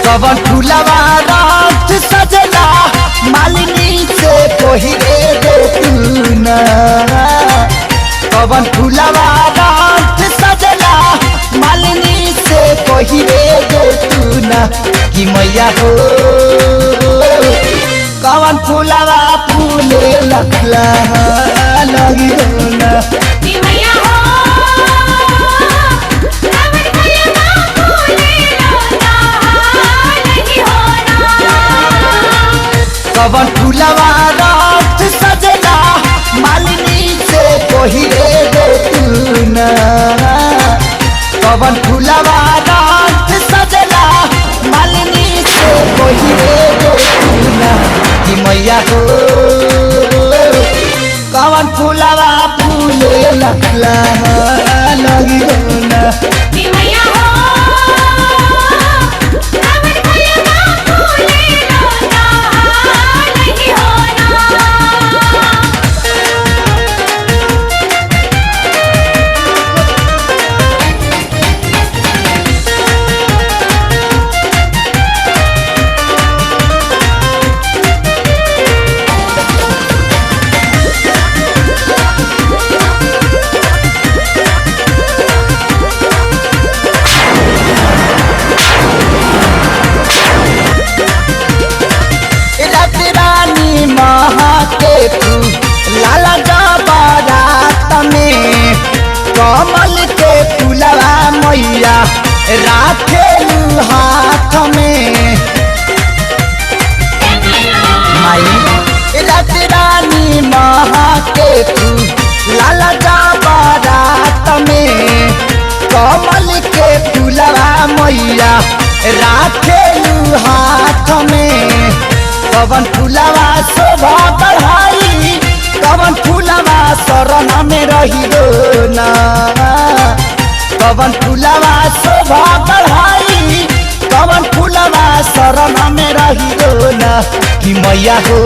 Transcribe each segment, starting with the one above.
कवन फूलवा रात सजला मालिनी से कोहिरे दे तू ना। कवन फूलवा रात सजला मालिनी से कोहिरे दे तू ना कि मैया हो। कवन फूलवा फूले लखला लगी हो ना कि मैया हो। कवन फूलवा रात सजला मालिनी से कोहिरे दे तू ना। कवन फूलवा रात सजला मालिनी से कोहिरे दे तू ना कि मैया हो। कवन फूलवा फूले लखला लगी हो ना कि मैया हो। लाला जा बारात में कमल के फूलवा मैया राखेलू हाथ में। माई रात रानी महा के तू लाला जा बारात में कमल के फूलवा मैया राखेलू हाथ में। कवन फूलवा शोभा बढ़ाई कवन फूलवा शरण में रही दो ना। कवन फूलवा शोभा बढ़ाई कवन फूलवा शरण में रही दो ना कि मैया हो।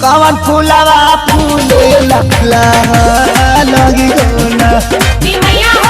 कवन फूलवा फूले लखला लगी हो ना कि मैया हो।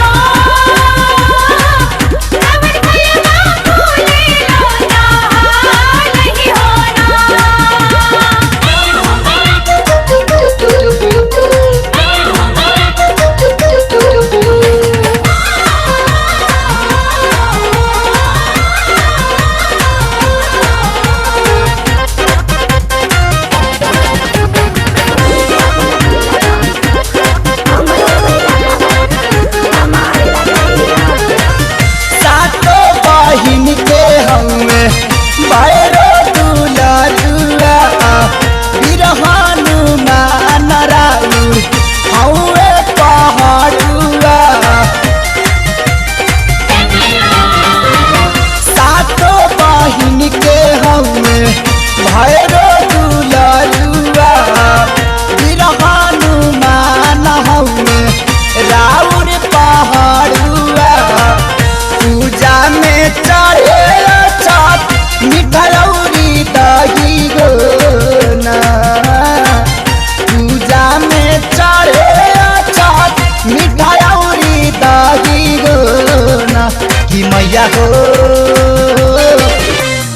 मैया हो।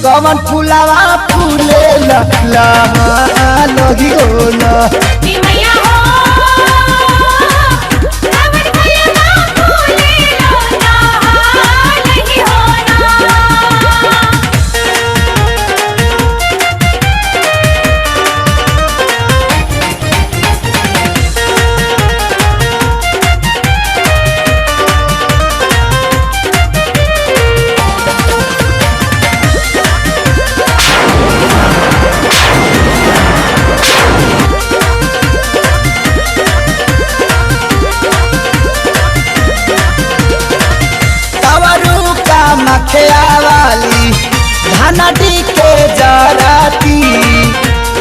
कवन फूलवा फूले लखला लगी हो ना कि मैया हो। वाली धनडी के जराती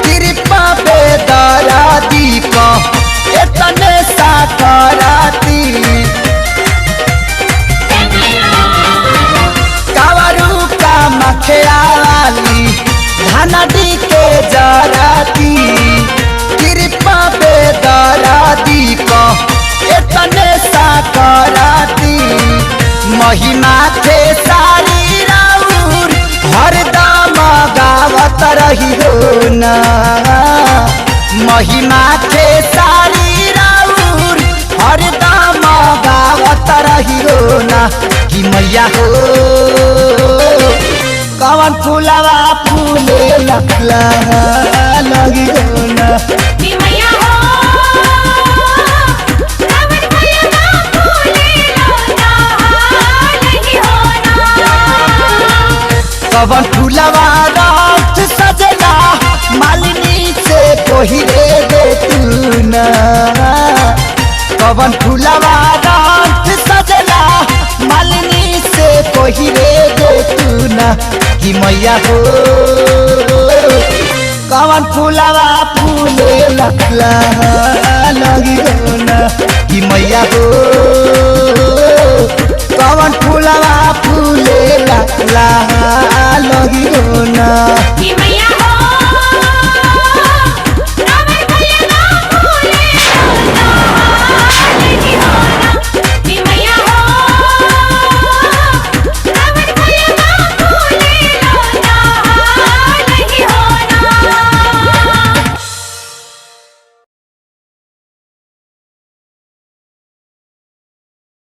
कृपा पे दराती को इतने साकराती। कावरू का मखिया वाली धनडी के जराती कृपा पे दराती को इतने साकराती। महिमा थे सारी महिमा के सारी राउर हरदम गावत रहियो ना कि मैया हो कवन फूलवा फूले लखला लगी हो ना कि मैया हो कवन फूलवा फूले लगी हो ना कवन फूलवा रात सजना मालिनी से कोहिरे दे तू ना कवन फूलवा रात सजना मालिनी से कोहिरे दे तू ना कि मैया हो कवन फूलवा फूले लखला लगी हो ना कि मैया हो